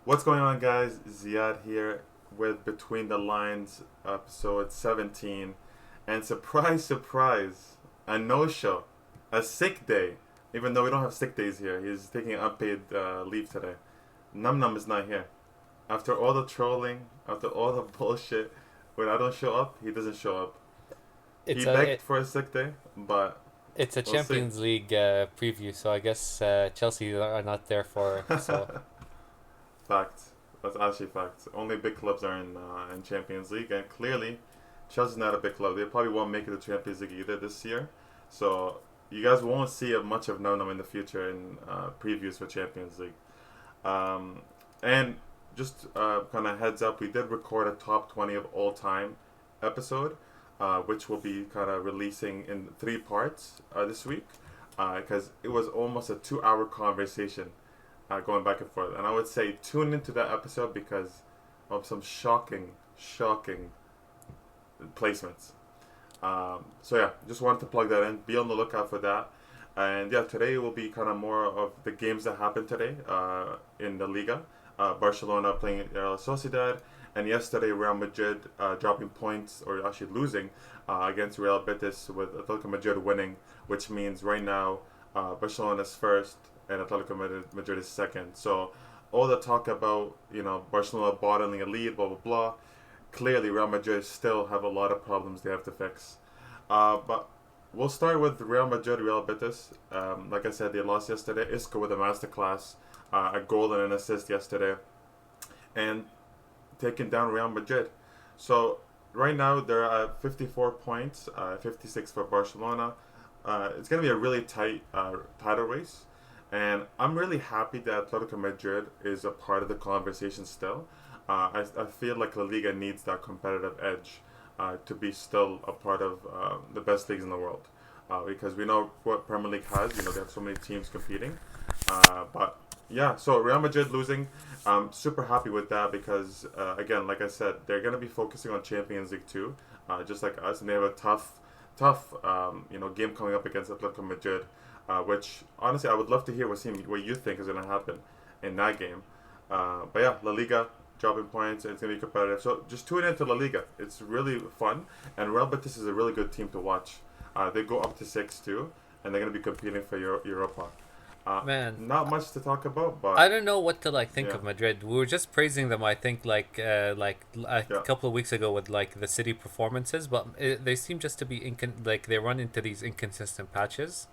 What's going on, guys? Ziad here with Between the Lines, episode 17. And surprise, surprise, a no show, a sick day. Even though we don't have sick days here, he's taking unpaid leave today. Num Num is not here. After all the trolling, after all the bullshit, when I don't show up, he doesn't show up. He It's begged for a sick day, but it's a we'll see. Champions League preview, so I guess Chelsea are not there for so. Facts. That's actually facts. Only big clubs are in Champions League, and clearly, Chelsea's not a big club. They probably won't make it to Champions League either this year. So you guys won't see much of Nonum in the future in previews for Champions League. Um, and just kind of heads up, we did record a top 20 of all time episode, which will be kind of releasing in three parts this week, because it was almost a 2 hour conversation going back and forth. And I would say tune into that episode because of some shocking placements. So yeah, just wanted to plug that in. Be on the lookout for that. And yeah, today will be kind of more of the games that happened today in the Liga. Barcelona playing Real Sociedad, and yesterday Real Madrid dropping points or actually losing against Real Betis with Atletico Madrid winning, which means right now Barcelona is first and Madrid is second. So all the talk about Barcelona bottling a lead, blah blah blah. Clearly, Real Madrid still have a lot of problems they have to fix. But we'll start with Real Madrid, Real Betis. Like I said, they lost yesterday. Isco with a masterclass, a goal and an assist yesterday, and taking down Real Madrid. So right now they're at 54 points, 56 for Barcelona. It's going to be a really tight title race. And I'm really happy that Atletico Madrid is a part of the conversation still. I feel like La Liga needs that competitive edge to be still a part of the best leagues in the world. Because we know what Premier League has. They have so many teams competing. But yeah, so Real Madrid losing, I'm super happy with that because, again, like I said, they're going to be focusing on Champions League too, just like us. And they have a tough game coming up against Atletico Madrid. Which honestly, I would love to hear what you think is going to happen in that game. But yeah, La Liga dropping points, and it's going to be competitive. So just tune into La Liga. It's really fun, and Real Betis is a really good team to watch. They go up to 6-2, and they're going to be competing for Europa. Man, Not much to talk about, I but don't know what to think yeah, of Madrid. We were just praising them, I think, like a yeah, couple of weeks ago with like the City performances, but they seem just to be like they run into these inconsistent patches.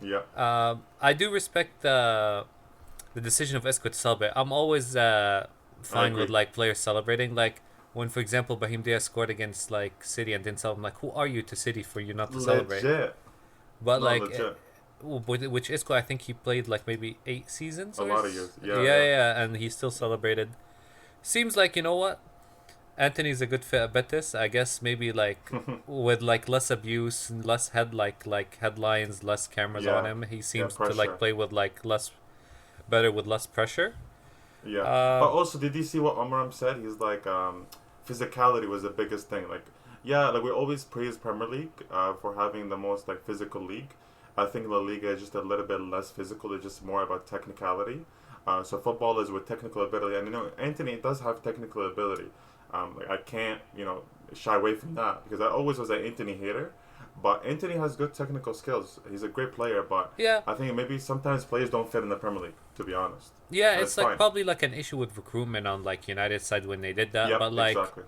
yeah, I do respect the decision of Isco to celebrate. I'm always I fine with agree. like players celebrating. Like when, for example, Brahim Diaz scored against like City and didn't celebrate. I'm like, who are you to City for you not to celebrate? Legit. But No, like, legit. with which Isco, I think he played like maybe 8 seasons A or lot of years. yeah, Yeah, yeah. yeah, and he still celebrated. Seems like you know what. Anthony's a good fit at Betis. I guess maybe like with like less abuse, less like headlines, less cameras on Yeah, him. He yeah. seems to like Pressure. play with like less better with less pressure. Yeah, but Um, also, did you see what Omram said? He's like, physicality was the biggest thing. Like, yeah, like we always praise Premier League for having the most like physical league. I think La Liga is just a little bit less physical. It's just more about technicality. So football is with technical ability, and Anthony does have technical ability. Like I can't shy away from that because I always was an Anthony hater. But Anthony has good technical skills. He's a great player, but yeah, I think maybe sometimes players don't fit in the Premier League. To be honest, yeah. and it's It's like fine. probably like an issue with recruitment on like United side when they did that. Yep, But like exactly.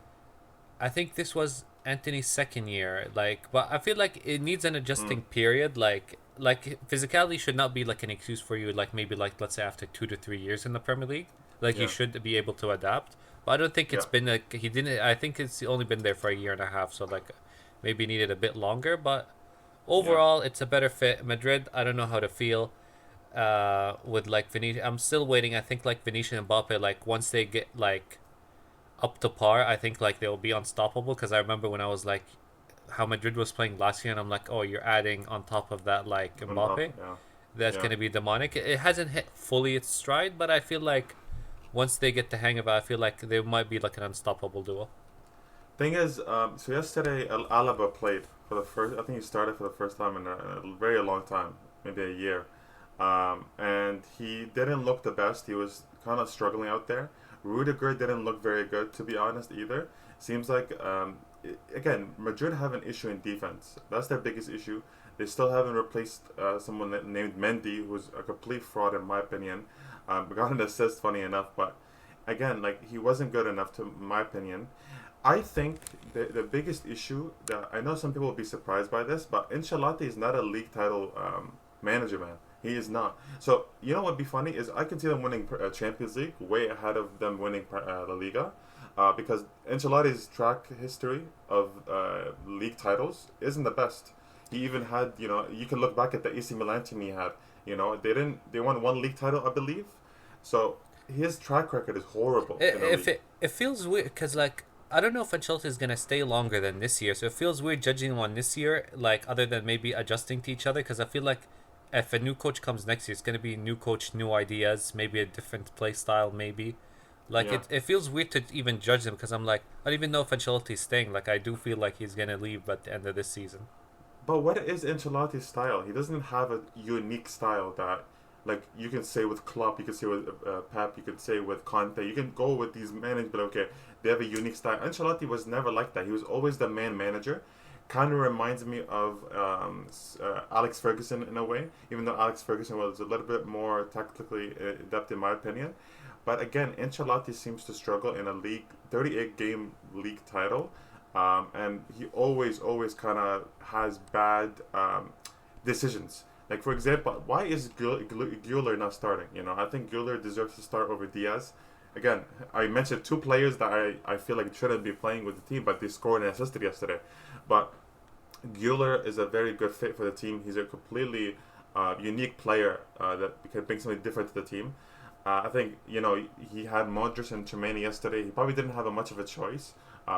I think this was Anthony's second year. Like, but I feel like it needs an Mm, adjusting period. Like physicality should not be like an excuse for you. Like maybe like let's say after 2 to 3 years in the Premier League, like you yeah, should be able to adapt. But I don't think yeah, it's been like he didn't. I think it's only been there for a year and a half. So like maybe needed a bit longer. But yeah. overall, it's a better fit. Madrid, I don't know how to feel. With like Venetian, I'm still waiting. I think like Venetian and Mbappe, like once they get like up to par, I think like they'll be unstoppable. Because I remember when I was like how Madrid was playing last year, and I'm like, oh, you're adding on top of that like Mbappe, Mbappe, yeah, that's yeah. gonna be demonic. It hasn't hit fully its stride, but I feel like once they get the hang of it, I feel like they might be like an unstoppable duo. Thing is, so yesterday Alaba played for the first. I think he started for the first time in a very long time, maybe a year. And he didn't look the best. He was kind of struggling out there. Rudiger didn't look very good, to be honest, either. Seems like, again, Madrid have an issue in defense. That's their biggest issue. They still haven't replaced someone named Mendy, who's a complete fraud, in my opinion. Got an assist, funny enough, but again, like, he wasn't good enough, to my opinion. I think the biggest issue that I know some people will be surprised by this, but Ancelotti is not a league title manager, man. He is not. So you know what'd be funny is I can see them winning Champions League way ahead of them winning La Liga, because Ancelotti's track history of league titles isn't the best. He even had, you can look back at the AC Milan team he had. They won one league title, I believe. So his track record is horrible. It feels weird because like I don't know if Ancelotti is gonna stay longer than this year, so it feels weird judging him on this year, like other than maybe adjusting to each other. Because I feel like if a new coach comes next year, it's gonna be new coach, new ideas, maybe a different play style, maybe. Like Yeah. it feels weird to even judge them because I'm like I don't even know if Ancelotti's staying. Like I do feel like he's gonna leave at the end of this season. But what is Ancelotti's style? He doesn't have a unique style that, like, you can say with Klopp, you can say with Pep, you can say with Conte. You can go with these managers, but okay, they have a unique style. Ancelotti was never like that. He was always the man manager. Kind of reminds me of Alex Ferguson in a way, even though Alex Ferguson was a little bit more tactically adept in my opinion. But again, Ancelotti seems to struggle in a league 38 game league title, and he always kind of has bad decisions. Like for example, why is Guler not starting? I think Guler deserves to start over Diaz. Again, I mentioned two players that I feel like shouldn't be playing with the team, but they scored and assisted yesterday. But Guler is a very good fit for the team. He's a completely unique player that can bring something different to the team. I think he had Modric and Tremaine yesterday. He probably didn't have much of a choice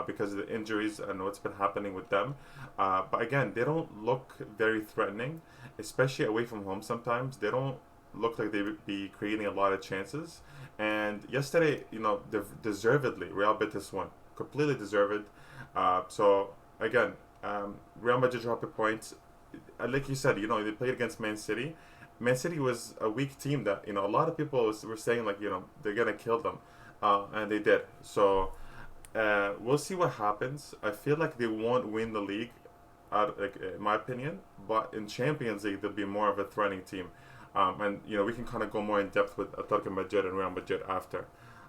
because of the injuries and what's been happening with them. But again, they don't look very threatening, especially away from home. Sometimes they don't look like they would be creating a lot of chances. And yesterday, deservedly, Real Betis won, completely deserved. So again, Real Madrid dropped points. Like you said, they played against Man City. Man City was a weak team that a lot of people were saying like they're gonna kill them, and they did. So we'll see what happens. I feel like they won't win the league, like in my opinion. But in Champions League, they'll be more of a threatening team, and we can kind of go more in depth with Atletico Madrid and Real Madrid after.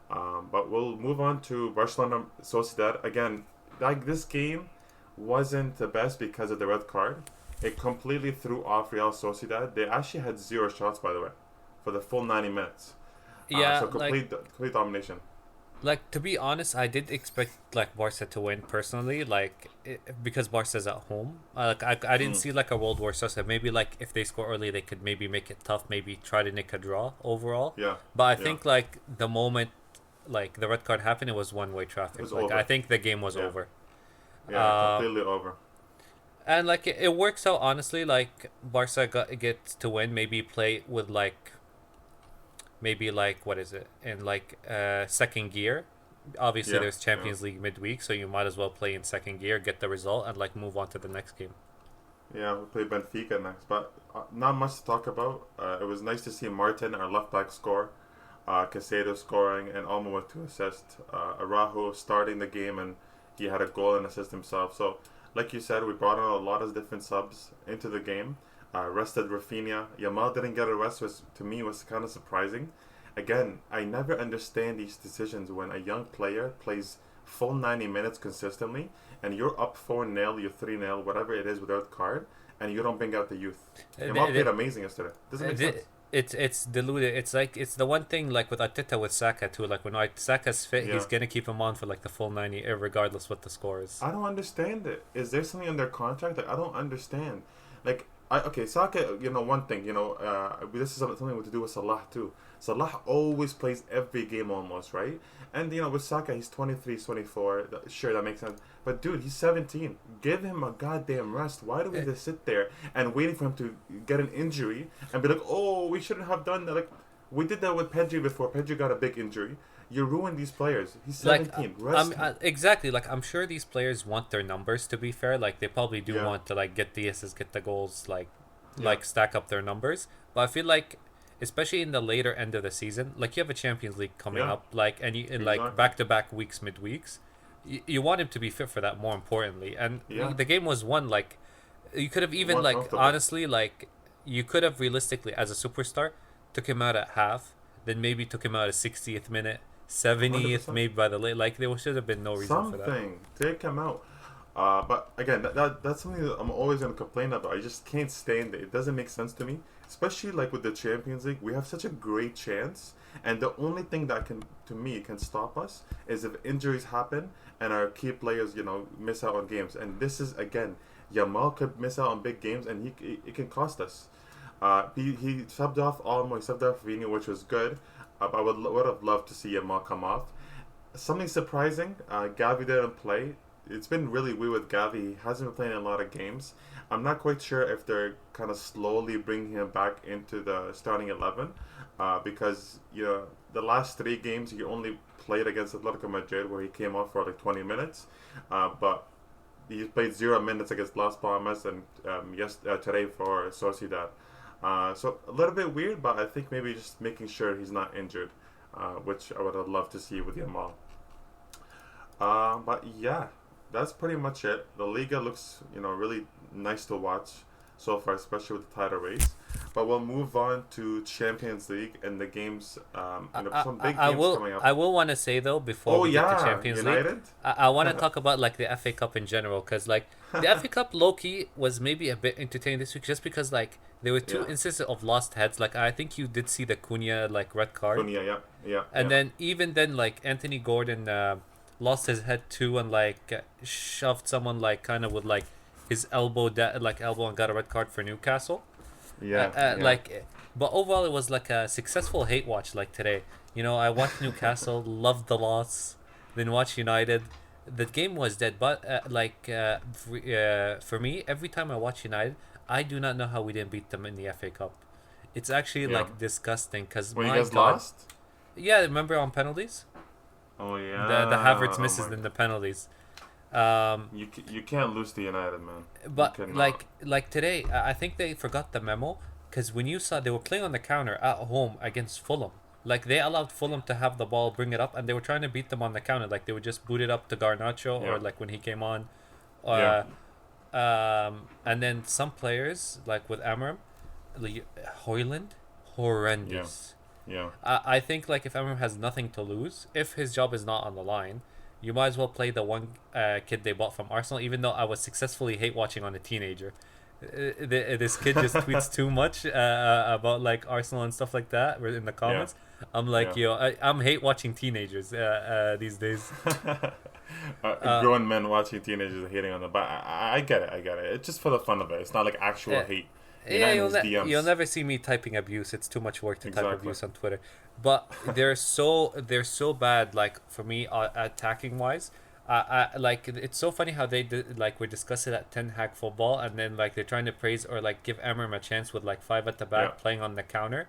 But we'll move on to Barcelona Sociedad again. Like this game wasn't the best because of the red card. It completely threw off Real Sociedad. They actually had zero shots, by the way, for the full 90 minutes. Yeah, So complete domination. like to be honest, I did expect like Barca to win personally, because Barca's at home. I didn't see like a World War Sociedad. Maybe like if they score early, they could maybe make it tough. Maybe try to nick a draw overall. Yeah. But I Yeah. think like the moment like the red card happened, it was one way traffic. It was Like over. I think the game was Yeah. over. Yeah, completely over. And like it works out honestly. Like Barca gets to win. Maybe play with maybe like what is it in like second gear. Obviously, Yeah. there's Champions League midweek, so you might as well play in second gear, get the result, and like move on to the next game. Yeah, we'll play Benfica next. But not much to talk about. It was nice to see Martin, our left back, score. Casado scoring, and Almo with 2 assists. Araujo starting the game, and he had a goal and assist himself. So, like you said, we brought on a lot of different subs into the game. Rested Rafinha. Yamal didn't get a rest, which to me was kind of surprising. Again, I never understand these decisions when a young player plays full 90 minutes consistently, and you're up 4-0, you're 3-0, whatever it is without card, and you don't bring out the youth. Yamal played amazing yesterday. Doesn't make sense. It's diluted. It's like it's the one thing like with Arteta with Saka too. Like when Saka's fit, he's Yeah. gonna keep him on for like the full 90, regardless what the score is. I don't understand it. Is there something in their contract? Like I don't understand. Like okay, Saka. One thing. This is something to do with Salah too. Salah always plays every game almost, right? And with Saka, he's 23, he's 24. Sure, that makes sense. But dude, he's 17. Give him a goddamn rest. Why do we just sit there and waiting for him to get an injury and be like, oh, we shouldn't have done that? Like we did that with Pedri before. Pedri got a big injury. You ruined these players. He's 17. Rest him. Exactly. Like I'm sure these players want their numbers. To be fair, like they probably do Yeah. want to like get the assists, get the goals, like Yeah, like stack up their numbers. But I feel like, especially in the later end of the season, like you have a Champions League coming yeah, up, like and you in like exactly. back to back weeks, midweeks. You want him to be fit for that more importantly, and Yeah, the game was won like you could have even more like comfortable. honestly like you could have realistically as a superstar took him out at half, then maybe took him out at 60th minute, 70th 100%. maybe by the late, like there should have been no reason for that. Something. Take him out. But again, that's something that I'm always gonna complain about. I just can't stand it. It doesn't make sense to me, especially like with the Champions League. We have such a great chance, and the only thing that can, to me, can stop us is if injuries happen and our key players, miss out on games. And this is again, Yamal could miss out on big games, and it can cost us. He subbed off Olmo, he subbed off Vini, which was good. I would have loved to see Yamal come off. Something surprising, Gavi didn't play. It's been really weird with Gavi. He hasn't been playing a lot of games. I'm not quite sure if they're kind of slowly bringing him back into the starting 11, because the last 3 games he only played against Atletico Madrid, where he came off for like 20 minutes, but he played 0 minutes against Las Palmas and today for Sociedad. So a little bit weird, but I think maybe just making sure he's not injured, which I would have loved to see with Yamal. But yeah, that's pretty much it. The Liga looks, really nice to watch so far, especially with the title race. But we'll move on to Champions League and the games. Some big games coming up. I will want to say though before Oh we get to yeah, Champions League, United. I want to talk about like the FA Cup in general because like the FA Cup low key was maybe a bit entertaining this week just because like there were two Yeah, instances of lost heads. Like I think you did see the Cunha like red card, Cunha. Yeah, yeah, and yeah, then even then like Anthony Gordon lost his head too and like shoved someone like kind of with like his elbow and got a red card for Newcastle. yeah, yeah, Like, but overall, it was like a successful hate watch. Like today, I watched Newcastle, loved the loss, then watched United. The game was dead, but for me, every time I watch United, I do not know how we didn't beat them in the FA Cup. It's actually yeah. like disgusting. Cause When you my guys God, lost? yeah, remember on penalties, Oh the yeah. Havertz Oh misses my. in the penalties. Um, You can't lose to United, man. You But cannot. like today, I think they forgot the memo because when you saw they were playing on the counter at home against Fulham, like they allowed Fulham to have the ball, bring it up, and they were trying to beat them on the counter. Like they would just boot it up to Garnacho or Yeah, like when he came on, yeah, uh, and then some players like with Amarim, Hoyland, yeah, horrendous. yeah, I think like if Amarim has nothing to lose, if his job is not on the line, you might as well play the one kid they bought from Arsenal. Even though I was successfully hate watching on a teenager, this kid just tweets too much about like Arsenal and stuff like that. In the yeah, comments, I'm like, yeah. yo, I'm hate watching teenagers these days. Uh, Grown men watching teenagers hating on them, but I get it. I get it. It's just for the fun of it. It's not like actual uh, hate. Yeah, United his you'll DMs. never see me typing abuse. It's too much work to type Exactly. abuse on Twitter. But they're so bad. Like for me, attacking wise, I like it's so funny how they did, like we're discussing at Ten Hag football, and then like they're trying to praise or like give Emmer a chance with like five at the Yeah, back playing on the counter.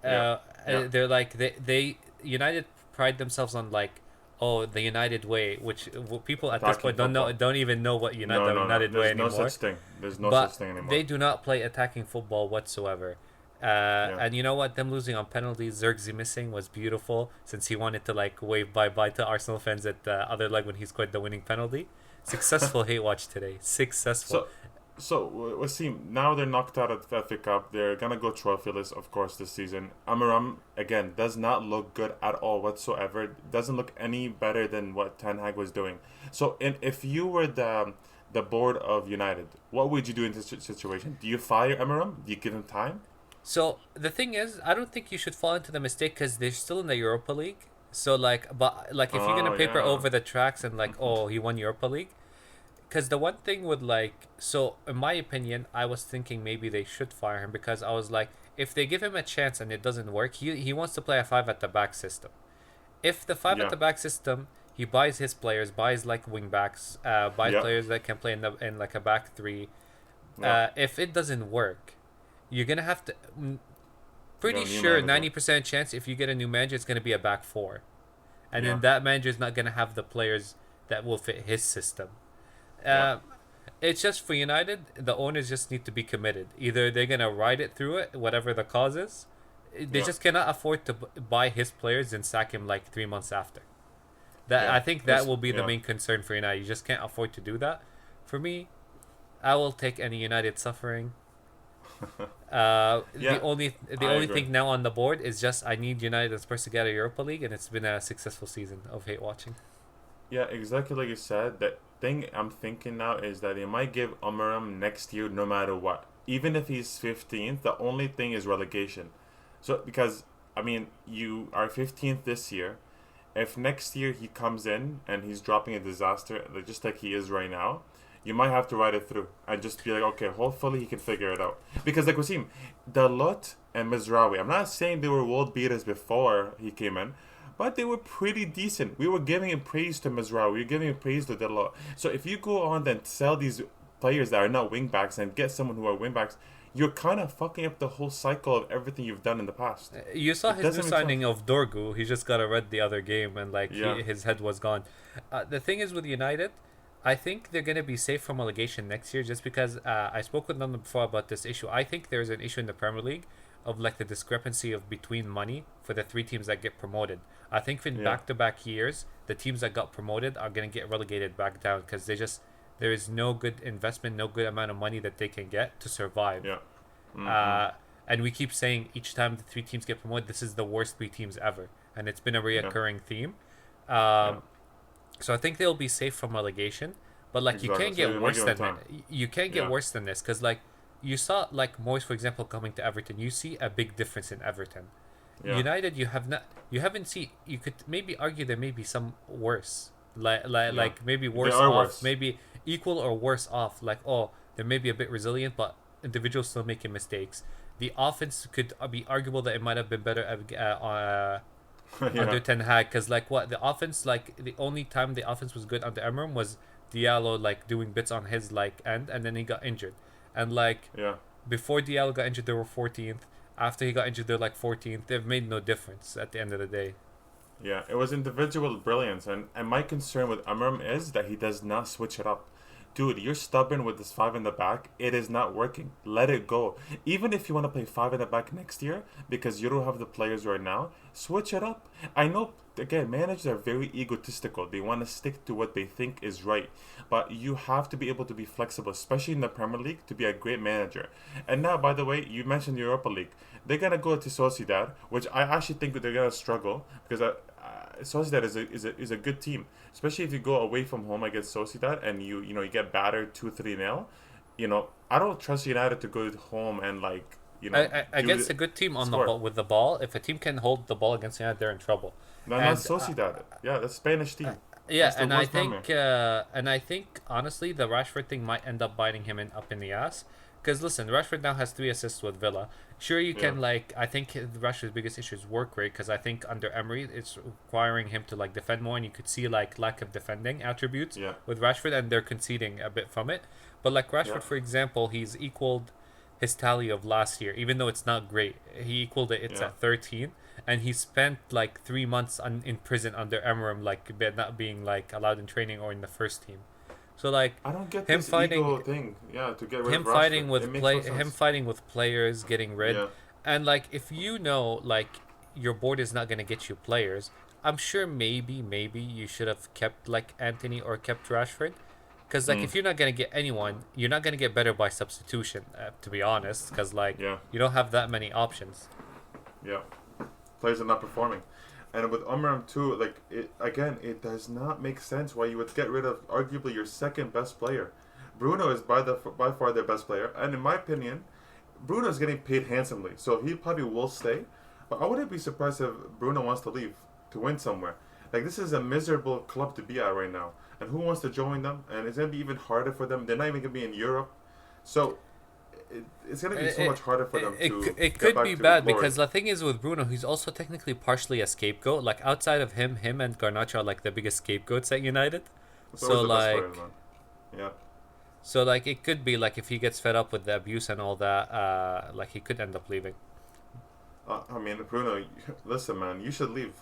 yeah, yeah. They're like they United pride themselves on like. Oh, the United way, which people at this Attacking point football. don't even know what No, the no, no. United way There's no anymore. such thing. There's no such But thing anymore. they do not play attacking football whatsoever. Yeah, And you know what? Them losing on penalties, Zirkzee missing was beautiful since he wanted to like wave bye bye to Arsenal fans at the other leg when he scored the winning penalty. Successful hate watch today. Successful. So, Wasim, now they're knocked out of the FA Cup. They're gonna go trophyless, of course, this season. Amaram again does not look good at all whatsoever. Doesn't look any better than what Ten Hag was doing. So, if you were the board of United, what would you do in this situation? Do you fire Amaram? Do you give him time? So the thing is, I don't think you should fall into the mistake because they're still in the Europa League. So like, but like if you're gonna Oh paper yeah, over the tracks and like, oh, he won Europa League. Because the one thing with like, so in my opinion, I was thinking maybe they should fire him because I was like, if they give him a chance and it doesn't work, he wants to play a five at the back system. If the five at yeah, the back system, he buys his players, buys like wing backs, buys yeah, players that can play in like a back three. yeah. If it doesn't work, you're gonna have to. No Pretty new sure manager. 90% chance if you get a new manager, it's gonna be a back four, and Yeah, then that manager is not gonna have the players that will fit his system. yeah, Uh, It's just for United, the owners just need to be committed. Either they're gonna ride it through it, whatever the cause is. They Yeah. just cannot afford to buy his players and sack him like 3 months after. That Yeah. I think that It's, will be the yeah. main concern for United. You just can't afford to do that. For me, I will take any United suffering. Yeah. The I only agree. thing now on the board is just I need United and Spurs to get a Europa League, and it's been a successful season of hate watching. Yeah, exactly like you said. That thing I'm thinking now is that they might give Umaram next year no matter what. Even if he's 15th, the only thing is relegation. So because I mean, you are 15th this year. If next year he comes in and he's dropping a disaster, like just like he is right now, you might have to ride it through and just be like, okay, hopefully he can figure it out. Because like Wasim, Dalot and Mizrawi, I'm not saying they were world beaters before he came in, but they were pretty decent. We were giving him praise to Mizrawi, we were giving him praise to Dalot. So if you go on and sell these players that are not wingbacks and get someone who are wingbacks, you're kind of fucking up the whole cycle of everything you've done in the past. You saw It his new doesn't make sense. signing of Dorgu. He just got a red the other game, and like Yeah, his head was gone. The thing is with United, I think they're gonna be safe from relegation next year, just because I spoke with them before about this issue. I think there's an issue in the Premier League of like the discrepancy of between money for the three teams that get promoted. I think in yeah, back-to-back years, the teams that got promoted are gonna get relegated back down because there is no good investment, no good amount of money that they can get to survive. yeah. Mm-hmm. Uh, and we keep saying each time the three teams get promoted, this is the worst three teams ever, and it's been a Yeah, reoccurring theme. yeah. Um, so I think they'll be safe from relegation, but like you Exactly. can't So get you might worse give them than that. time. You can't get Yeah. worse than this because like you saw like Moyes for example coming to Everton, you see a big difference in Everton. Yeah. United, you haven't seen. You could maybe argue there may be some worse, Yeah. like maybe They worse are off, worse. maybe equal or worse off. Like oh, they may be a bit resilient, but individuals still making mistakes. The offense could be arguable that it might have been better Yeah. under Ten Hag because like what the offense like the only time the offense was good under Emram was Diallo like doing bits on his like end and then he got injured and like Yeah. before Diallo got injured they were 14th. After he got injured they're like 14th. They've made no difference at the end of the day. Yeah. It was individual brilliance, and my concern with Amram is that he does not switch it up. Dude, you're stubborn with this five in the back. It is not working. Let it go. Even if you want to play five in the back next year because you don't have the players right now, switch it up. I know, again, managers are very egotistical. They want to stick to what they think is right. But you have to be able to be flexible, especially in the Premier League, to be a great manager. And now, by the way, you mentioned the Europa League. They're going to go to Sociedad, which I actually think they're going to struggle because Sociedad is a good team, especially if you go away from home against Sociedad and you get battered 2-3-0. I don't trust United to go home and do Against a good team on the score. ball with the ball, if a team can hold the ball against United, they're in trouble. No, not And Sociedad. Yeah, that's Spanish team. yeah, That's the worst nightmare. and I think honestly, the Rashford thing might end up biting him up in the ass. Because listen, Rashford now has 3 assists with Villa. Sure, you Yeah, can like. I think Rashford's biggest issue is work rate. Because I think under Emery, it's requiring him to like defend more, and you could see like lack of defending attributes yeah, with Rashford, and they're conceding a bit from it. But like yeah, Rashford, for example, he's equaled his tally of last year, even though it's not great. He equaled it. It's yeah. at 13, and he spent like 3 months in prison under Emery, like not being like allowed in training or in the first team. So like I don't get him this fighting ego thing. Yeah, to get rid of him fighting Rashford, it with makes no him sense. fighting with players getting rid Yeah, and like if you know like your board is not going to get you players, I'm sure maybe you should have kept like Anthony or kept Rashford because like mm, if you're not going to get anyone you're not going to get better by substitution, to be honest, because like yeah, you don't have that many options. yeah. Players are not performing. And with Umram too, it does not make sense why you would get rid of arguably your second best player. Bruno is by far their best player, and in my opinion, Bruno is getting paid handsomely, so he probably will stay. But I wouldn't be surprised if Bruno wants to leave to win somewhere. Like this is a miserable club to be at right now, and who wants to join them? And it's gonna be even harder for them. They're not even gonna be in Europe, so it's gonna be so It, much harder for them to it get could back be to bad glory. because the thing is with Bruno, he's also technically partially a scapegoat. Like outside of him and Garnacho are like the biggest scapegoats at United. It's always So the best players, like man. Yeah. So like it could be like if he gets fed up with the abuse and all that, like he could end up leaving. I mean, Bruno, listen, man, you should leave.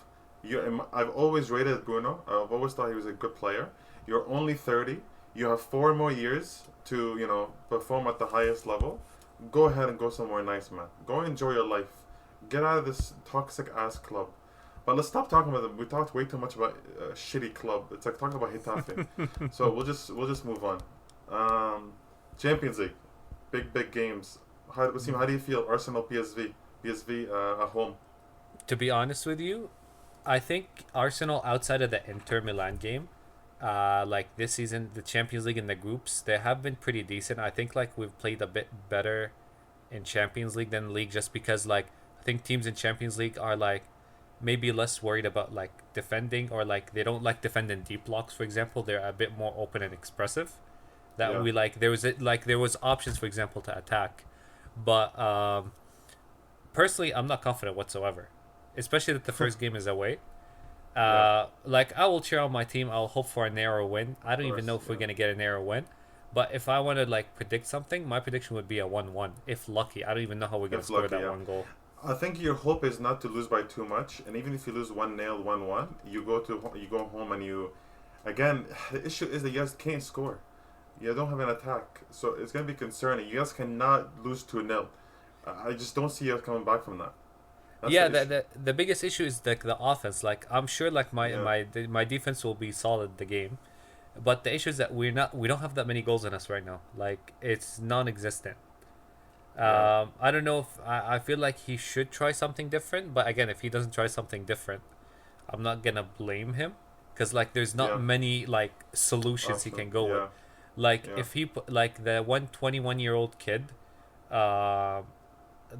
I've always rated Bruno. I've always thought he was a good player. You're only 30. You have 4 more years to perform at the highest level. Go ahead and go somewhere nice, man. Go enjoy your life. Get out of this toxic ass club. But let's stop talking about them. We talked way too much about a shitty club. It's like talking about Getafe. So we'll just move on. Champions League, big games. Wasim, how do you feel? Arsenal, PSV at home. To be honest with you, I think Arsenal, outside of the Inter Milan game, like this season, the Champions League in the groups, they have been pretty decent. I think like we've played a bit better in Champions League than league, just because like I think teams in Champions League are like maybe less worried about like defending, or like they don't like defending deep blocks, for example. They're a bit more open and expressive. That Yeah. we like there was options, for example, to attack. But personally, I'm not confident whatsoever, especially that the first game is away. Yeah. Like I will cheer on my team. I'll hope for a narrow win. I Of don't even course. know if we're Yeah. gonna get a narrow win, but if I want to like predict something, my prediction would be a 1-1 if lucky. I don't even know how we're gonna If score lucky, that yeah. one goal. I think your hope is not to lose by too much, and even if you lose 1-0, 1-1, you go home and you, again, the issue is that you guys can't score. You don't have an attack, so it's gonna be concerning. You guys cannot lose 2-0. I just don't see you coming back from that. That's Yeah, the issue. the biggest issue is like the offense. Like I'm sure like Yeah, my defense will be solid the game, but the issue is that we don't have that many goals in us right now. Like it's non-existent. yeah, I don't know if I feel like he should try something different, but again, if he doesn't try something different, I'm not gonna blame him, because like there's not yeah. many like solutions he Awesome. can go with. Yeah, Like yeah. if he put like the 121-year-old kid, uh,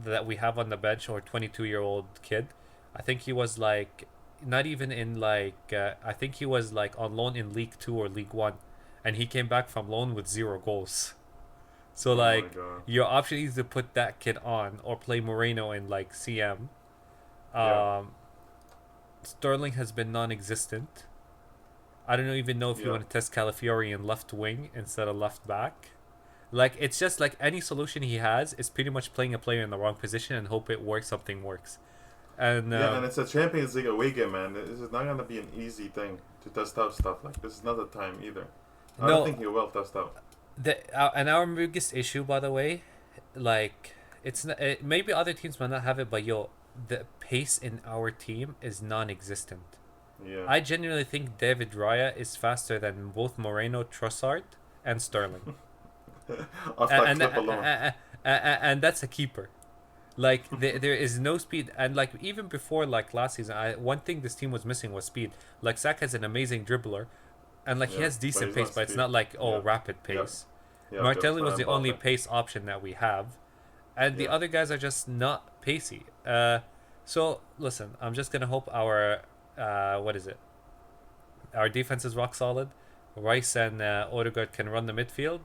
that we have on the bench, or 22-year-old kid, I think he was like not even in like I think he was like on loan in League Two or League One, and he came back from loan with 0 goals. So Oh my like god. your option is to put that kid on or play Moreno in like CM. Yeah, Um, Sterling has been non-existent. I don't even know if you yeah. want to test Calafiori in left wing instead of left back. Like it's just like any solution he has is pretty much playing a player in the wrong position and hope it works. Something works. And Yeah, and it's a Champions League away game, man. This is not gonna be an easy thing to test out stuff. Like this is not the time either. I don't no, think he will test out. and our biggest issue, by the way, like it's not, maybe other teams might not have it, but yo, the pace in our team is non-existent. Yeah. I genuinely think David Raya is faster than both Moreno, Trossard, and Sterling, Off that and clip alone. and that's a keeper. Like there is no speed, and like even before like last season, one thing this team was missing was speed. Like Saka is an amazing dribbler, and like he Yeah, has but decent he's pace, not but it's speed. not like Yeah, rapid yeah, pace. yeah. Of course, Martelli was not the only Mbappe. pace option that we have, and the Yeah, other guys are just not pacey. So listen, I'm just gonna hope our what is it? Our defense is rock solid. Rice and Odegaard can run the midfield.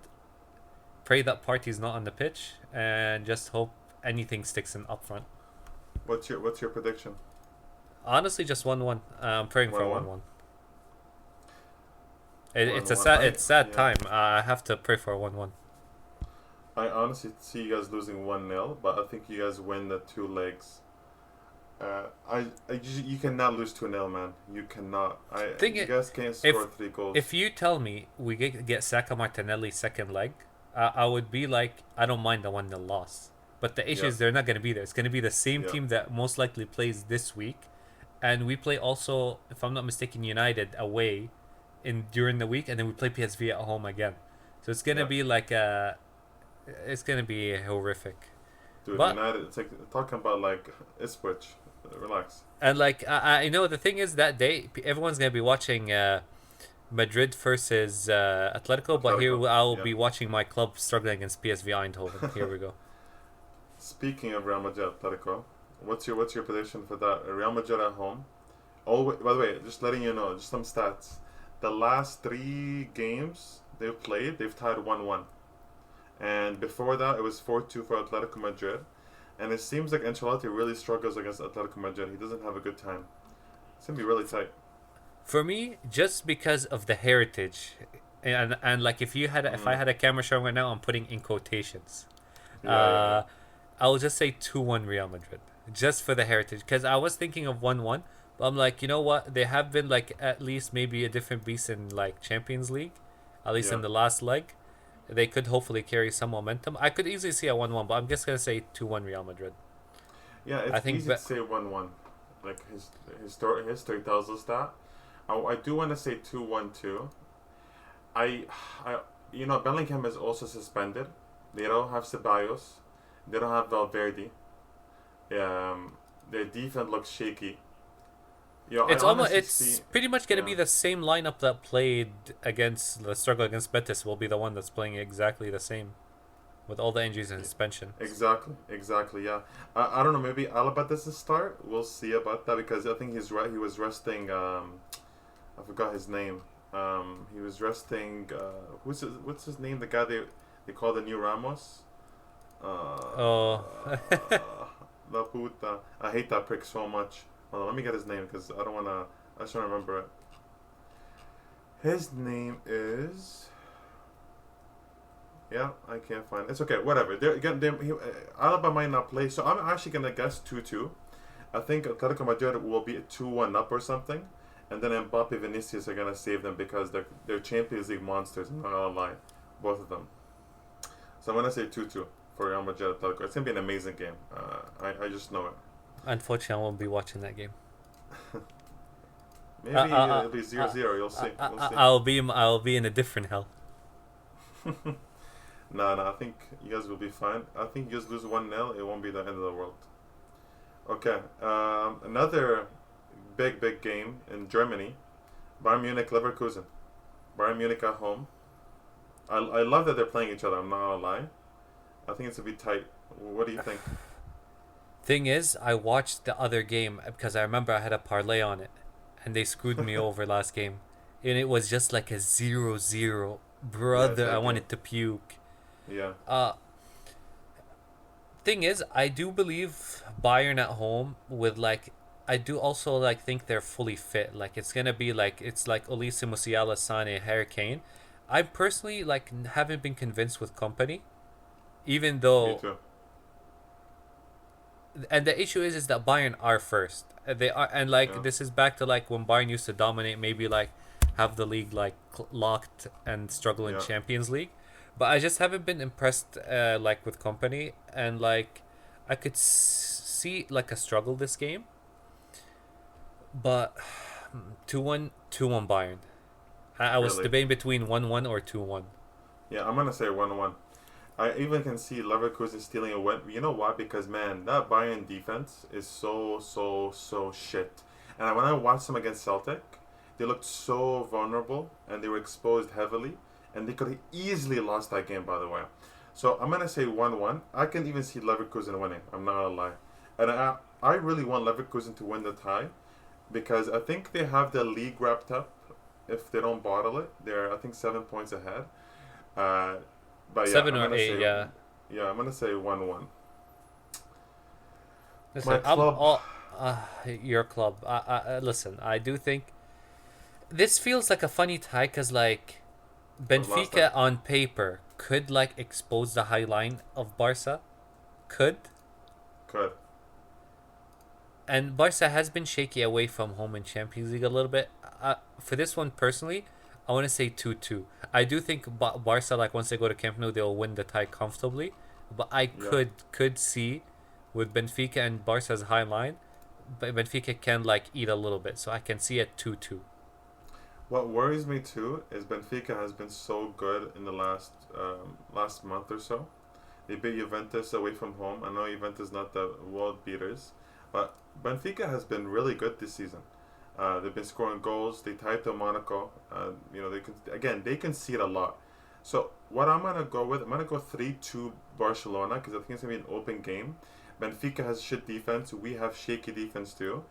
Pray that Partey's not on the pitch, and just hope anything sticks in up front. What's your prediction? Honestly, just 1-1. I'm praying for a 1-1. 1-1. One It's a one. it's sad Yeah. time. I have to pray for a 1-1. I honestly see you guys losing 1-0, but I think you guys win the two legs. You cannot lose 2-0, man. You cannot. Thing You i- guys can't if score 3 goals. if you tell me we get Saka Martinelli second leg, I would be like, I don't mind the 1-0 loss. But the issue Yeah, is they're not going to be there. It's going to be the same yeah, team that most likely plays this week, and we play also, if I'm not mistaken, United away in during the week, and then we play PSV at home again. So it's going to yeah. be it's going to be horrific. Dude, But United. It's like talking about like Ipswich. Relax. and like I know the thing is that day everyone's going to be watching Madrid versus Atletico, but here Atletico. I'll Yeah. be watching my club struggling against PSV Eindhoven. Here we go. Speaking of Real Madrid, Atletico, what's your prediction for that? Real Madrid at home. Oh, by the way, just letting you know, just some stats. The last 3 games they've played, they've tied 1-1, and before that it was 4-2 for Atletico Madrid. And it seems like Ancelotti really struggles against Atletico Madrid. He doesn't have a good time. It's gonna be really tight. For me, just because of the heritage, and like if I Mm. had a camera showing right now, I'm putting in quotations. Yeah. Uh, I'll just say 2-1 Real Madrid, just for the heritage. Because I was thinking of 1-1, but I'm like, you know what? They have been like at least maybe a different beast in like Champions League, at least Yeah. in the last leg. They could hopefully carry some momentum. I could easily see a 1-1, but I'm just gonna say 2-1 Real Madrid. Yeah, I it's think easy to say 1-1. Like history tells us that. I do want to say 2-1 too. I, I, Bellingham is also suspended. They don't have Ceballos. They don't have Valverde. Their defense looks shaky. I It's almost honestly it's see. pretty much gonna Yeah, be the same lineup that played against the struggle against Betis will be the one that's playing exactly the same, with all the injuries and yeah, suspensions. exactly. Yeah, I don't know. Maybe Alaba doesn't start. We'll see about that because I think he's right. He was resting. I forgot his name. He was resting. What's his name? The guy they call the new Ramos. Oh, La puta. I hate that prick so much. Hold on, let me get his name because I don't wanna. I just wanna remember it. His name is. Yeah, I can't find it. It's okay, whatever. Alaba might not play, so I'm actually gonna guess 2-2. I think Atletico Madrid will be 2-1 up or something, and then Mbappe, Vinicius are gonna save them because they're Champions League monsters. I'm not gonna lie, both of them. So I'm gonna say 2-2 for Real Madrid Atletico. It's gonna be an amazing game. I just know it. unfortunately, I won't be watching that game. Maybe Uh, it'll be 0-0. You'll see. We'll see. I'll be in a different hell. No, I think you guys will be fine. I think you guys lose 1-0, it won't be the end of the world. Okay, another big game in Germany. Bayern Munich, Leverkusen. Bayern Munich at home. I love that they're playing each other, I'm not gonna lie. I think it's a bit tight. What do you think? Thing is, I watched the other game because I remember I had a parlay on it, and they screwed me over last game, and it was just like a 0-0. Yeah, Brother, I that game. wanted to puke. Yeah, Thing is, I do believe Bayern at home with like. I do also like think they're fully fit. Like it's gonna be like it's like Olise, Musiala, Sane, Harry Kane. I personally like haven't been convinced with company, even me though. too. And the issue is that Bayern are first. They are, and like Yeah, this is back to like when Bayern used to dominate, maybe like have the league like locked and struggle in yeah. Champions League. But I just haven't been impressed like with company, and like I could see like a struggle this game. But 2-1, 2-1 Bayern. I was Really. debating between 1-1 or 2-1. Yeah, I'm gonna say 1-1. I even can see Leverkusen stealing a win. You know why? Because man, that Bayern defense is so shit. And when I watched them against Celtic, they looked so vulnerable and they were exposed heavily, and they could have easily lost that game. By the way, so I'm gonna say 1-1. I can even see Leverkusen winning. I'm not gonna lie, and I really want Leverkusen to win the tie because I think they have the league wrapped up. If they don't bottle it, they're I think 7 points ahead. Uh, but yeah, 7 or 8, yeah. I'm gonna say 1-1. My Listen, I'm club all your club. Listen, I do think this feels like a funny tie because like was last time. Benfica on paper could like expose the high line of Barca, could, Could. and Barca has been shaky away from home in Champions League a little bit. For this one personally, I want to say 2-2. I do think Barca like once they go to Camp Nou they'll win the tie comfortably, but I Yeah. could see with Benfica and Barca's high line, but Benfica can like eat a little bit, so I can see it 2-2. What worries me too is Benfica has been so good in the last month or so. They beat Juventus away from home. I know Juventus not the world beaters, but Benfica has been really good this season. They've been scoring goals. They tied to Monaco. They concede a lot. So what I'm gonna go with, I'm gonna go 3-2 Barcelona because I think it's gonna be an open game. Benfica has shit defense. We have shaky defense too.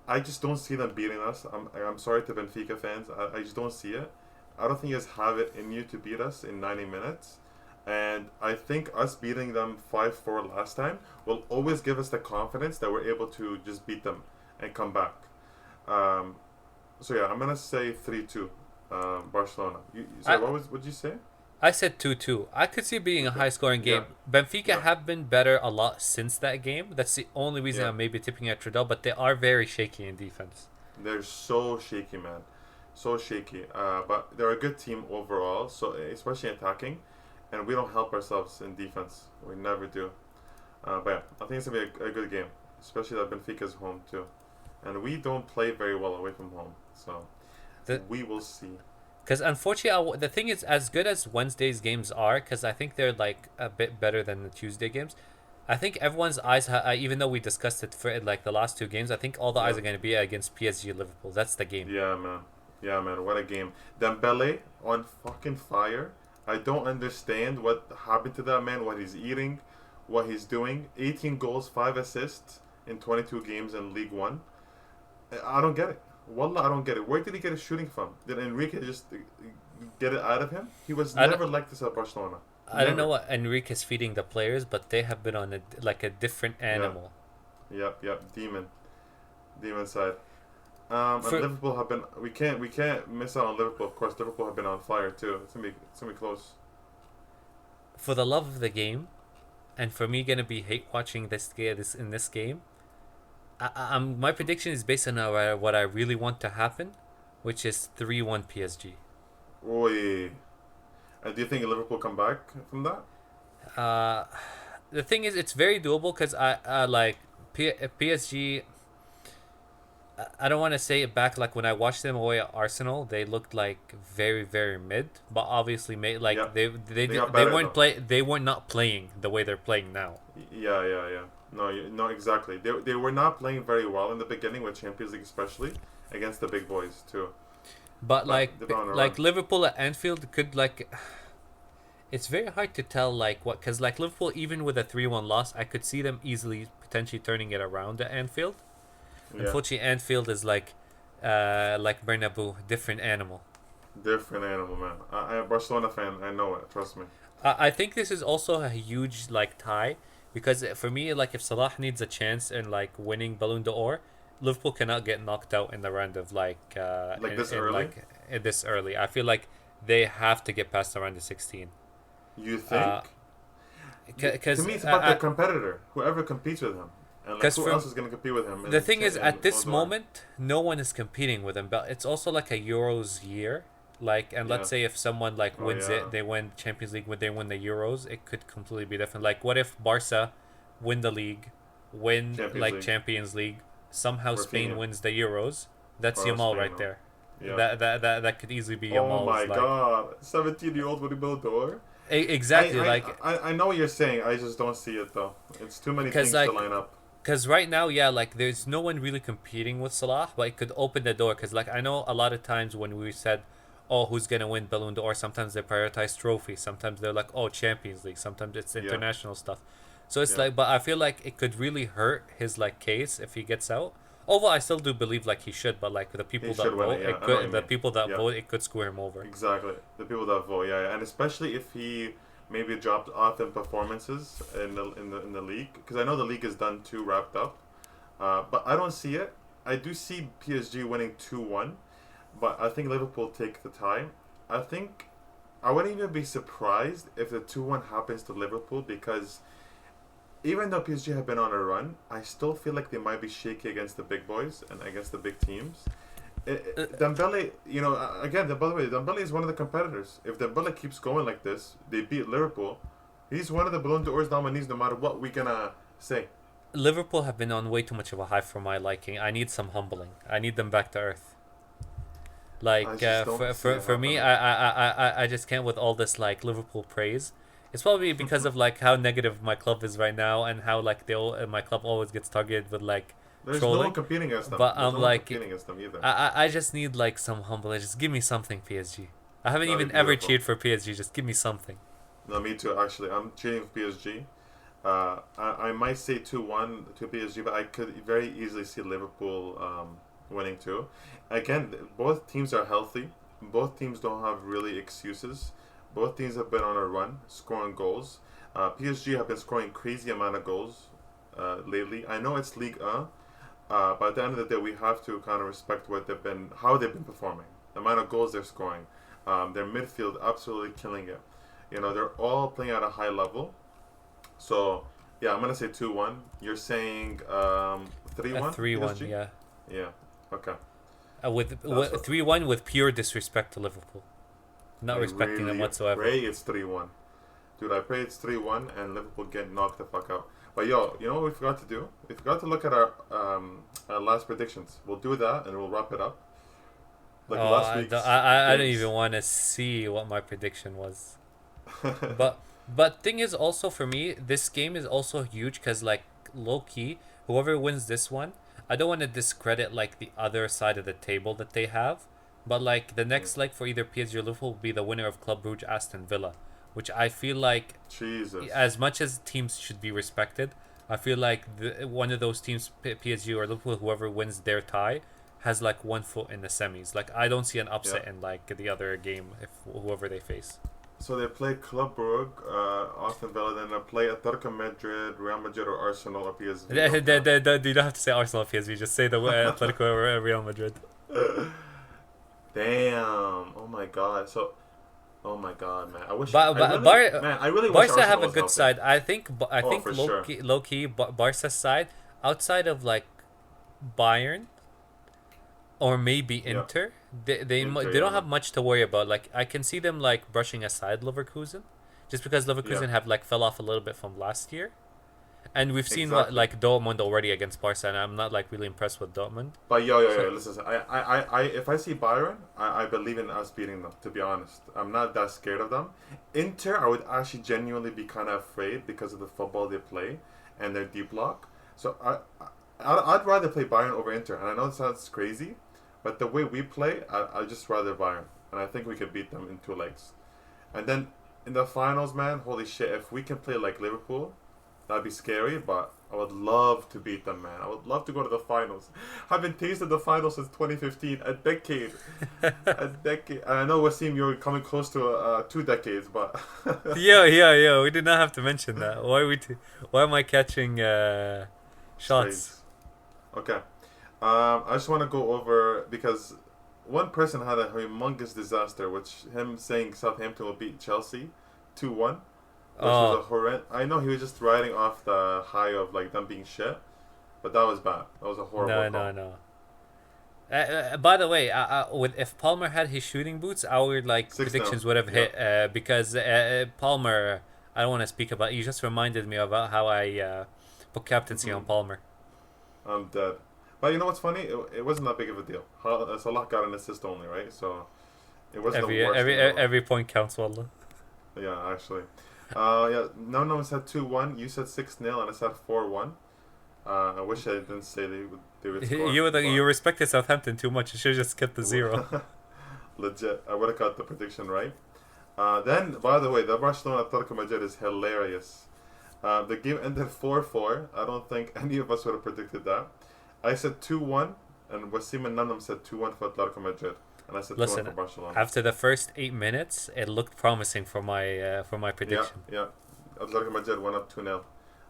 I just don't see them beating us. I'm sorry to Benfica fans. I just don't see it. I don't think you guys have it in you to beat us in 90 minutes. And I think us beating them 5-4 last time will always give us the confidence that we're able to just beat them and come back. Um, so yeah, I'm gonna say 3-2, Barcelona. I What did you say? I said 2-2. I could see it being a Okay. high scoring Yeah, game. Benfica yeah, have been better a lot since that game. That's the only reason yeah. I'm maybe tipping at Trudell, but they are very shaky in defense. They're so shaky, man. so shaky. But they're a good team overall, so especially attacking, and we don't help ourselves in defense. We never do. But yeah, I think it's gonna be a good game, especially that Benfica's home too, and we don't play very well away from home. So The we will see. Because unfortunately, the thing is, as good as Wednesday's games are, because I think they're like a bit better than the Tuesday games. I think everyone's eyes, even though we discussed it for like the last two games, I think all the eyes Yeah. are going to be against PSG Liverpool. That's the game. Yeah, man. Yeah, man. What a game. Dembele on fucking fire. I don't understand what happened to that man, what he's eating, what he's doing. 18 goals, 5 assists in 22 games in League One. I don't get it. Wallah, I don't get it. Where did he get his shooting from? Did Enrique just get it out of him? He was I never don't, like this at Barcelona. I don't know Never. what Enrique's feeding the players, but they have been on a different Yeah. animal. Yep. Demon side. And For Liverpool have been. We can't miss out on Liverpool. Of course, Liverpool have been on fire too. It's gonna be close. for the love of the game, and for me gonna be hate watching this game. My prediction is based on what I really want to happen, which is 3-1 PSG. Oi. And do you think Liverpool come back from that? Uh, the thing is, it's very doable because I like PSG. I don't want to say it back like when I watched them away at Arsenal, they looked like very very mid, but obviously made like Yeah. They got they better weren't though. they were not playing the way they're playing now. Yeah. No, no, exactly. They were not playing very well in the beginning with Champions League, especially against the big boys too. But But they've been on a like run. Liverpool at Anfield could like it's very hard to tell like what because like Liverpool even with a 3-1 loss, I could see them easily potentially turning it around at Anfield. Yeah, Unfortunately, Anfield is like Bernabeu, different animal. different animal, man. I'm a Barcelona fan. I know it. Trust me. I think this is also a huge like tie because for me, like if Salah needs a chance in like winning Ballon d'Or, Liverpool cannot get knocked out in the round of Like this in early? like this early. I feel like they have to get past the round of 16. You think? Uh, To because me, it's about the competitor. Whoever competes with him, and like 'cause who from else is gonna compete with him? the thing is, In at this Ballon d'Or? moment, no one is competing with him. But it's also like a Euros year. Like, and Yeah. let's say if someone like Oh wins yeah. it, they win Champions League, when they win the Euros, it could completely be different. Like, what if Barca win the league, win Champions like League. Champions League, somehow Spain Rafinha. wins the Euros? That's Or Yamal Spain, right no. there. Yeah. That could easily be Oh Yamal's my like god, 17-year-old winning Ballon d'Or. exactly like I know what you're saying. I just don't see it though. It's too many 'cause, things like, to line up. because right now, yeah, like there's no one really competing with Salah, but it could open the door. Because like I know a lot of times when we said, "Oh, who's gonna win Ballon d'Or?" Sometimes they prioritize trophies. Sometimes they're like, "Oh, Champions League." Sometimes it's Yeah. international stuff. So it's Yeah. like, but I feel like it could really hurt his like case if he gets out. Although I still do believe like he should, but like the people He that should win vote, it. Yeah, it I know what you could the mean. people that Yeah. vote, it could screw him over. Exactly. The people that vote, yeah, and especially if he maybe dropped off in performances in the league, because I know the league is done too wrapped up. But I don't see it. I do see PSG winning 2-1, but I think Liverpool take the tie. I think I wouldn't even be surprised if the 2-1 happens to Liverpool because even though PSG have been on a run, I still feel like they might be shaky against the big boys and against the big teams. Dembele, again, by the way, Dembele is one of the competitors. If Dembele keeps going like this, they beat Liverpool. He's one of the Ballon d'Or's nominees, no matter what we're gonna say. Liverpool have been on way too much of a high for my liking. I need some humbling. I need them back to earth. I Like just don't see it for me, happening. I just can't with all this like Liverpool praise. It's probably because of like how negative my club is right now and how like my club always gets targeted with like There's no one trolling. competing against them. But There's I'm no one like competing against them either. I just need like some humbling. Just give me something, PSG. I haven't That'd even be ever beautiful. cheered for PSG. Just give me something. No, me too, actually. I'm cheering for PSG. I might say 2-1 to PSG, but I could very easily see Liverpool winning too. Again, both teams are healthy. Both teams don't have really excuses. Both teams have been on a run, scoring goals. PSG have been scoring crazy amount of goals lately. I know it's Ligue 1, but at the end of the day, we have to kind of respect how they've been performing, the amount of goals they're scoring. Their midfield absolutely killing it. They're all playing at a high level. So, yeah, I'm going to say 2-1. You're saying 3-1? 3-1, PSG? yeah. Yeah, okay. with That's what 3-1 with pure disrespect to Liverpool, I not respecting them really whatsoever. pray it's 3-1. Dude, I pray it's 3-1 and Liverpool get knocked the fuck out. But yo, you know what we forgot to do? We forgot to look at our last predictions. We'll do that and we'll wrap it up. Like Oh, last week's I don't games. even want to see what my prediction was. But thing is also for me, this game is also huge because like low key, whoever wins this one, I don't want to discredit like the other side of the table that they have, but like the Mm. next leg for either PSG or Liverpool will be the winner of Club Brugge Aston Villa, which I feel like Jesus. as much as teams should be respected, I feel like one of those teams, PSG or Liverpool, whoever wins their tie, has like one foot in the semis. Like I don't see an Yeah. upset in like the other game if whoever they face. So they play Club Brugge, Aston Villa, then they play Atletico Madrid, Real Madrid, or Arsenal or PSG. You Okay. don't have to say Arsenal PSG. Just say the Atletico or Real Madrid. Damn. Oh my god. So, oh my god, man. I really wish Barca Arsenal have a was good healthy. side. I Oh, think for sure. low key Barca's side outside of like Bayern or maybe Yeah. Inter, Inter, they yeah, don't man. have much to worry about. Like I can see them like brushing aside Leverkusen, just because Yeah. Leverkusen have like fell off a little bit from last year, and we've seen what Exactly. like Dortmund already against Barca, and I'm not like really impressed with Dortmund. But So listen. If I see Byron, I believe in us beating them. To be honest, I'm not that scared of them. Inter, I would actually genuinely be kind of afraid because of the football they play and their deep block. So I'd rather play Bayern over Inter. And I know it sounds crazy, but the way we play, I just rather Bayern, and I think we could beat them in two legs. And then in the finals, man, holy shit! If we can play like Liverpool, that'd be scary. But I would love to beat them, man. I would love to go to the finals. I've been tasted the finals since 2015, a decade, a decade. And I know Wasim, you're coming close to 2 decades, but yeah. We did not have to mention that. Why am I catching shots? strays. Okay. I just want to go over because one person had a humongous disaster, which him saying Southampton will beat Chelsea 2-1, which was Oh a horrendous. I know he was just riding off the high of like them being shit, but that was bad. That was a horrible call. no. By the way, with if Palmer had his shooting boots, our like 6-0. predictions would have Yeah. hit. Because Palmer, I don't want to speak about. You just reminded me about how I put captaincy on Mhm. Palmer. I'm dead. But you know what's funny? It wasn't that big of a deal. Salah got an assist only, right? So it wasn't the worst in the world. Every point counts, wallah. Yeah, actually. Yeah, no one said 2-1. You said 6-0, and I said 4-1. I wish I didn't say they would score, You but respected Southampton too much. You should have just kept the zero. legit, I would have got the prediction right. Then, by the way, the Barcelona Atletico Madrid is hilarious. The game ended 4-4. I don't think any of us would have predicted that. I said 2-1, and Wasim and Nanam said 2-1 for Atletico Madrid, and I said 2-1 Listen, for Barcelona. after the first 8 minutes, it looked promising for my Yeah, prediction. yeah. Atletico Madrid went up 2-0.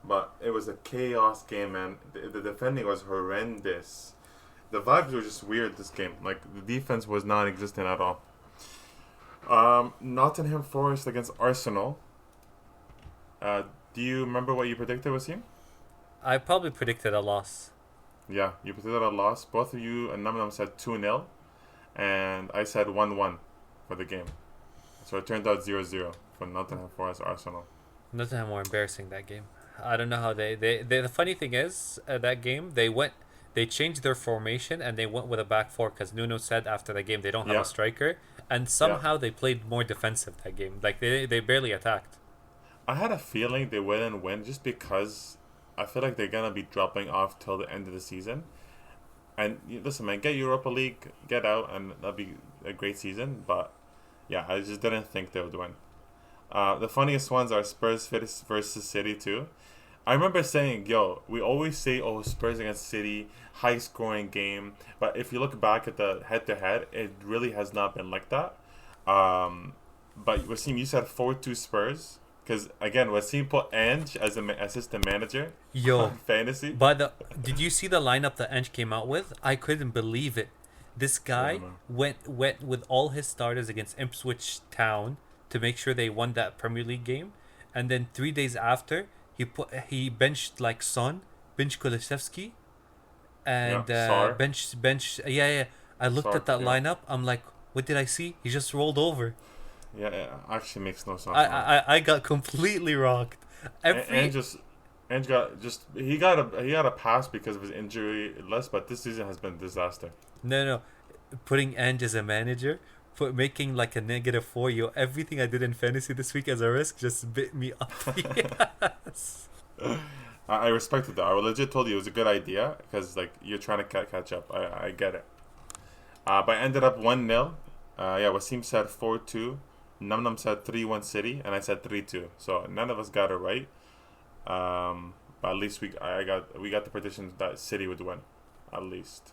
But it was a chaos game, man. The defending was horrendous. The vibes were just weird this game. Like, the defense was non existent at all. Nottingham Forest against Arsenal. Do you remember what you predicted, Wasim? I probably predicted a loss. Yeah, you predicted a loss. Both of you and Namnam said 2-0. And I said 1-1 for the game. So it turned out 0-0 for Nottingham Forest Arsenal. Nottingham were embarrassing that game. I don't know how they the funny thing is that game they changed their formation and they went with a back four because Nuno said after the game they don't have Yeah, a striker, and yeah. somehow they played more defensive that game. Like they barely attacked. I had a feeling they wouldn't win just because I feel like they're gonna be dropping off till the end of the season. And listen, man, get Europa League, get out, and that'll be a great season. But yeah, I just didn't think they would win. The funniest ones are Spurs versus City too. I remember saying, "Yo, we always say, oh, Spurs against City, high scoring game." But if you look back at the head to head, it really has not been like that. But Wasim, you said 4-2 Spurs. Because, again, Wasim put Ange as an assistant manager Yo, on fantasy. did you see the lineup that Ange came out with? I couldn't believe it. This Yeah, guy man. went with all his starters against Ipswich Town to make sure they won that Premier League game, and then 3 days after he benched like Son, benched Kulusevski, Yeah, and Sar. bench yeah. I looked at Sark, that yeah. lineup. I'm like, what did I see? He just rolled over. Yeah, it actually makes no sense, I man. I, I got completely rocked. And Every just and got just he got a pass because of his injury list, but this season has been a disaster. no no, putting Ange as a manager, put making like a -4. Yo, everything I did in fantasy this week as a risk just bit me up. Yes. I respected that. I legit told you it was a good idea because like you're trying to catch up. I get it. But I ended up 1-0. Yeah, Wasim said 4-2. Num said 3-1 City, and I said 3-2. So none of us got it right. But at least we got the prediction that City would win, at least.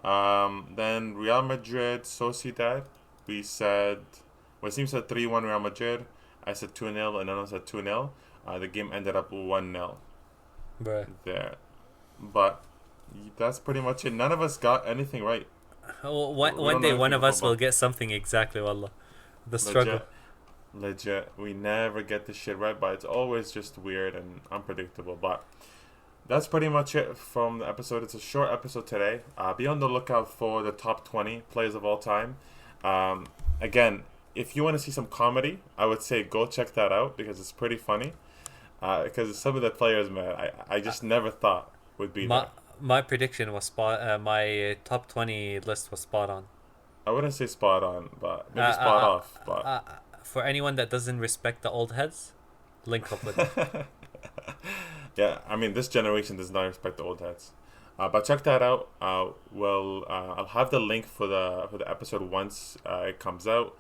Then Real Madrid Sociedad. We said Wasim said 3-1 Real Madrid. I said 2-0, and Nana said 2-0. The game ended up 1-0 Bruh. there. But that's pretty much it. None of us got anything right. We One don't know day, one anything of about us will football. get something exactly. Wallah, the struggle. Legit. Legit. We never get this shit right, but it's always just weird and unpredictable. But that's pretty much it from the episode. It's a short episode today. Be on the lookout for the top 20 players of all time. Again, if you want to see some comedy, I would say go check that out because it's pretty funny. Because some of the players, man, I just never thought would be My there. my prediction was spot. My top 20 list was spot on. I wouldn't say spot on, but Uh, maybe spot uh, off. But uh, for anyone that doesn't respect the old heads, link up with me. yeah, I mean, this generation does not respect the old heads. But check that out. I'll have the link for the episode once it comes out.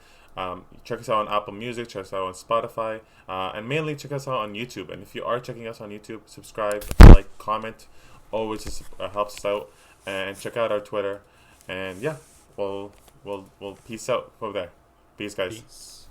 Check us out on Apple Music. Check us out on Spotify, and mainly check us out on YouTube. And if you are checking us on YouTube, subscribe, like, comment. Always just helps us out. And check out our Twitter. And yeah, we'll peace out over there. Peace, guys. Peace.